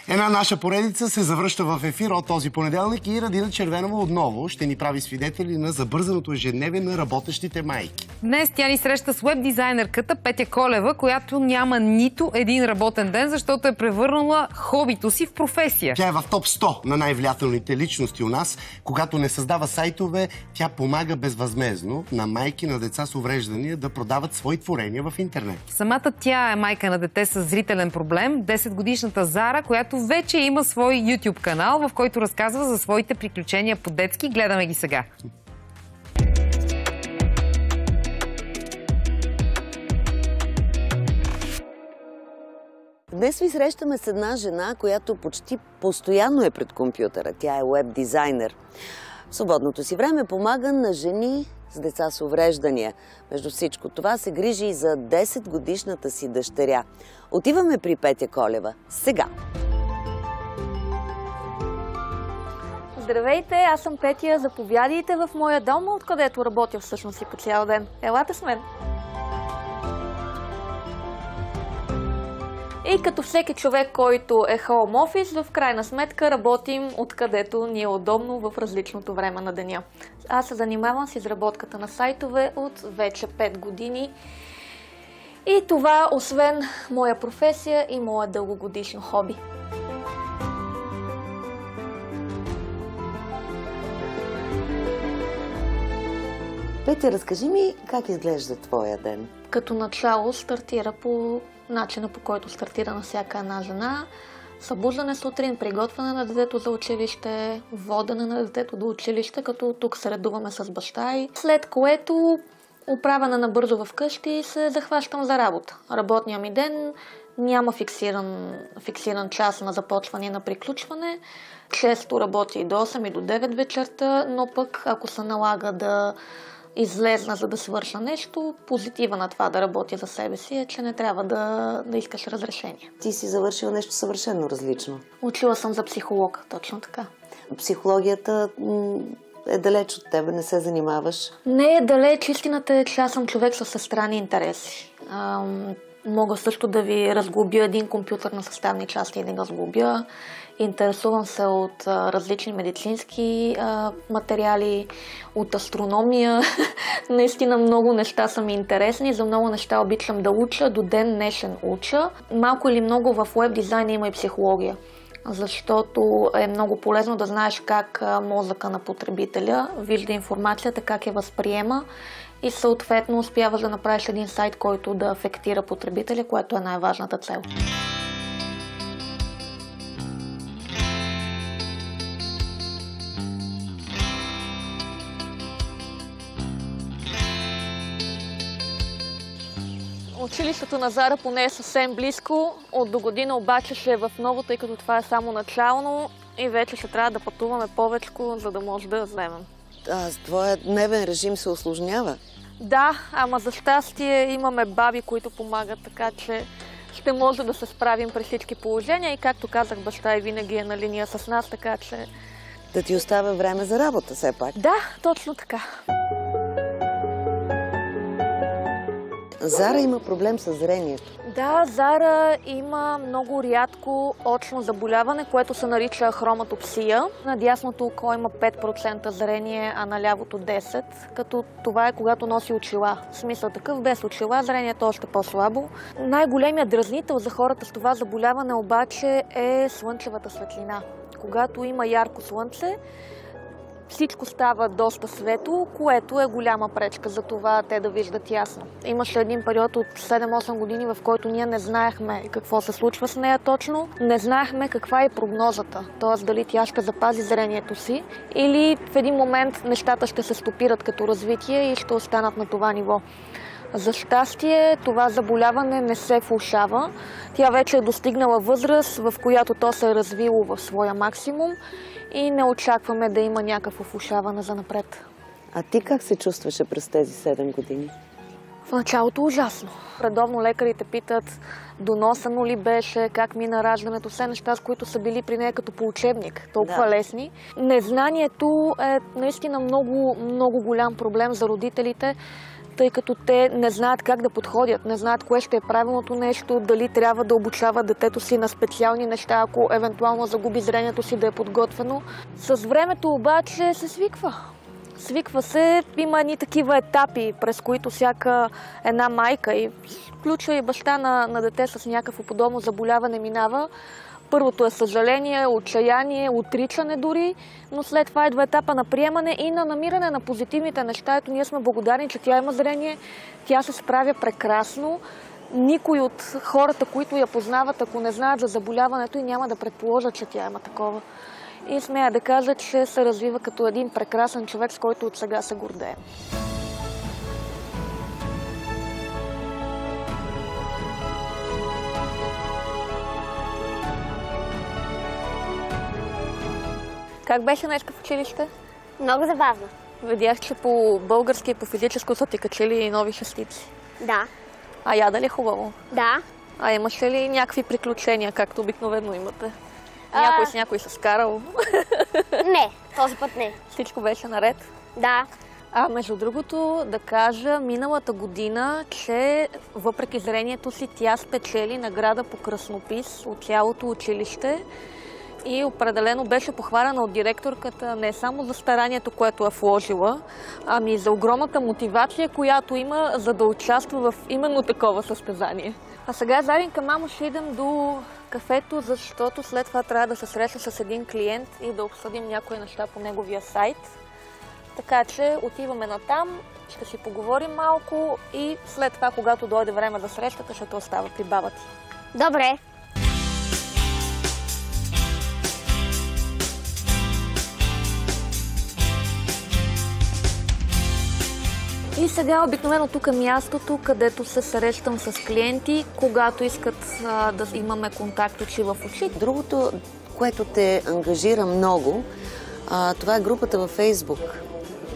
Една наша поредица се завръща в ефир от този понеделник и Радина Червенова отново ще ни прави свидетели на забързаното ежедневие на работещите майки. Днес тя ни среща с уеб-дизайнерката Петя Колева, която няма нито един работен ден, защото е превърнала хобито си в професия. Тя е в топ 100 на най-влиятелните личности у нас. Когато не създава сайтове, тя помага безвъзмездно на майки на деца с увреждания да продават свои творения в интернет. Самата тя е майка на дете с зрителен проблем, 10-годишната Зара, която вече има свой YouTube канал, в който разказва за своите приключения по детски. Гледаме ги сега. Днес ви срещаме с една жена, която почти постоянно е пред компютъра. Тя е уеб-дизайнер. В свободното си време помага на жени с деца с увреждания. Между всичко това се грижи и за 10-годишната си дъщеря. Отиваме при Петя Колева сега. Здравейте, аз съм Петя. Заповядайте в моя дом, откъдето работя всъщност и по цял ден. Елате с мен. И като всеки човек, който е хоум офис, в крайна сметка работим откъдето ни е удобно в различното време на деня. Аз се занимавам с изработката на сайтове от вече 5 години. И това, освен моя професия и моя дългогодишно хоби. Петя, разкажи ми как изглежда твоя ден. Като начало стартира по начина, по който стартира на всяка една жена. Събуждане сутрин, приготвяне на детето за училище, водене на детето до училище, като тук се редуваме с баща й. След което оправяне набързо вкъщи и се захващам за работа. Работният ми ден няма фиксиран час на започване и на приключване. Често работя и до 8 и до 9 вечерта, но пък ако се налага да излезна, за да свърша нещо, позитива на това да работя за себе си е, че не трябва да искаш разрешение. Ти си завършила нещо съвършено различно. Учила съм за психолог, точно така. Психологията е далеч от тебе, не се занимаваш? Не е далеч, истината е, че аз съм човек с всестранни интереси. Мога също да ви разглобя един компютър на съставни части и да го разглобя. Интересувам се от различни медицински материали, от астрономия. Наистина много неща са ми интересни, за много неща обичам да уча, до ден днешен уча. Малко или много в уеб дизайна има и психология, защото е много полезно да знаеш как мозъка на потребителя вижда информацията, как я възприема и съответно успяваш да направиш един сайт, който да афектира потребителя, което е най-важната цел. Училището на Зара поне е съвсем близко. От до година обаче ще е в ново, тъй като това е само начално и вече ще трябва да пътуваме повече, за да може да я вземем. Твоя дневен режим се усложнява? Да, ама за щастие имаме баби, които помагат, така че ще може да се справим при всички положения и както казах, баща и винаги е на линия с нас, така че... Да ти оставя време за работа все пак? Да, точно така. Зара има проблем с зрението. Да, Зара има много рядко очно заболяване, което се нарича хроматопсия. На дясното око има 5% зрение, а на лявото 10%, като това е когато носи очила. В смисъл такъв, без очила зрението е още по-слабо. Най-големият дразнител за хората с това заболяване обаче е слънчевата светлина. Когато има ярко слънце, всичко става доста светло, което е голяма пречка за това те да виждат ясно. Имаше един период от 7-8 години, в който ние не знаехме какво се случва с нея точно. Не знаехме каква е прогнозата, т.е. дали тя ще запази зрението си или в един момент нещата ще се стопират като развитие и ще останат на това ниво. За щастие, това заболяване не се влошава. Тя вече е достигнала възраст, в която то се е развило в своя максимум и не очакваме да има някакво влошаване за напред. А ти как се чувстваше през тези 7 години? В началото ужасно. Редовно лекарите питат доносено ли беше, как мина раждането, все неща, с които са били при нея като по учебник, толкова лесни. Незнанието е наистина много голям проблем за родителите. тъй като те не знаят как да подходят, не знаят кое ще е правилното нещо, дали трябва да обучават детето си на специални неща, ако евентуално загуби зрението си, да е подготвено. С времето обаче се свиква. Свиква се, има едни такива етапи, през които всяка една майка, и включва и баща на дете с някакво подобно заболяване, минава. Първото е съжаление, отчаяние, отричане дори, но след това идва етапа на приемане и на намиране на позитивните неща. Ето, ние сме благодарни, че тя има зрение, тя се справя прекрасно. Никой от хората, които я познават, ако не знаят за заболяването, и няма да предположат, че тя има такова. И смея да кажа, че се развива като един прекрасен човек, с който от сега се гордее. Как беше днес в училище? Много забавно. Видях, че по български и по физическо са ти качили нови шестици. Да. А яда ли хубаво? Да. А имаш ли някакви приключения, както обикновено имате? Някой с някой се скарал? Не, този път не. Всичко беше наред? Да. А между другото, да кажа, миналата година, че въпреки зрението си, тя спечели награда по краснопис от цялото училище и определено беше похвалена от директорката не само за старанието, което е вложила, ами за огромната мотивация, която има, за да участва в именно такова състезание. А сега, Заринка, мамо, ще идем до кафето, защото след това трябва да се среща с един клиент и да обсъдим някои неща по неговия сайт. Така че отиваме натам, ще си поговорим малко и след това, когато дойде време за срещата, ще те остава при баба ти. Добре. И сега обикновено тук е мястото, където се срещам с клиенти, когато искат да имаме контакт очи в очи. Другото, което те ангажира много, това е групата във Фейсбук.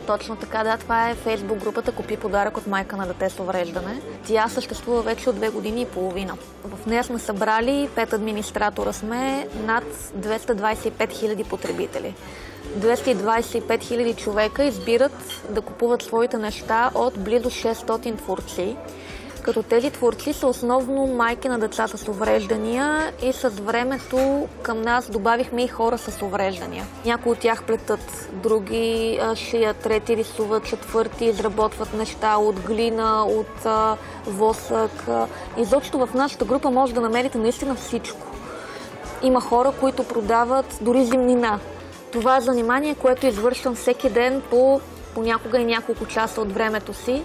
Точно така, да, това е Фейсбук групата "Купи подарък от майка на дете с увреждане". Тя съществува вече от 2 години и половина. В нея сме събрали 5 администратора сме, над 225 000 потребители. 225 000 човека избират да купуват своите неща от близо 600 творци. Като тези творци са основно майки на деца с увреждания и с времето към нас добавихме и хора с увреждания. Някои от тях плетат, други шият, трети рисуват, четвърти изработват неща от глина, от восък. Изобщо в нашата група може да намерите наистина всичко. Има хора, които продават дори зимнина. Това е занимание, което извършвам всеки ден по понякога и няколко часа от времето си.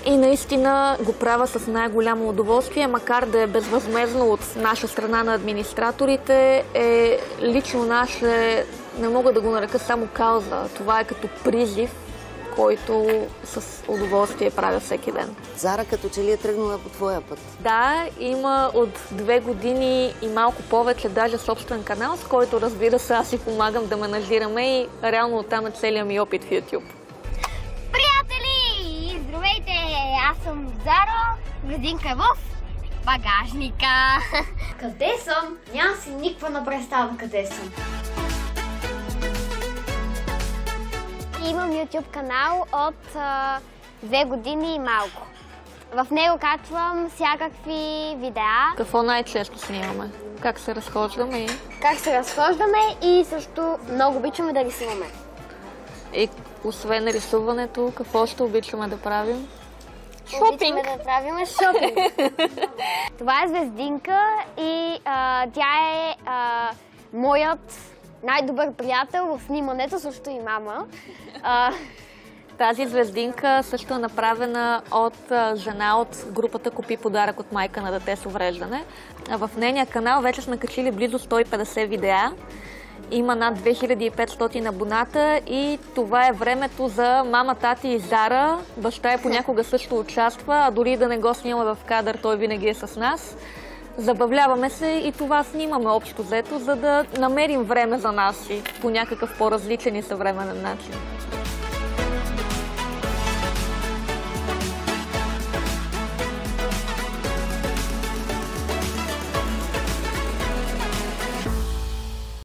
И наистина го правя с най-голямо удоволствие, макар да е безвъзмездно от наша страна на администраторите, е лично наше, не мога да го нарека само кауза. Това е като призив, който с удоволствие правя всеки ден. Зара като че ли е тръгнала по твоя път? Да, има от 2 години и малко повече даже собствен канал, с който, разбира се, аз си помагам да менажираме и реално оттам е целият ми опит в YouTube. Приятели, здравейте! Аз съм Зара, градинка е в багажника. Къде съм? Нямам си никаква представа къде съм. Имам YouTube канал от 2 години и малко. В него качвам всякакви видеа. Какво най-често снимаме? Как се разхождаме и... Как се разхождаме и също много обичаме да рисуваме. И освен рисуването, какво ще обичаме да правим? Шопинг! Обичаме да правим шопинг. Това е Звездинка и тя е моят най-добър приятел в снимането, също и мама. Тази Звездинка също е направена от жена от групата "Купи подарък от майка на дете с увреждане". В нейния канал вече сме качили близо 150 видеа. Има над 2500 абоната и това е времето за мама, тати и Зара. Баща е понякога също участва, а дори да не го снимаме в кадър, той винаги е с нас. Забавляваме се и това снимаме общо взето, за да намерим време за нас и по някакъв по-различен и съвременен начин.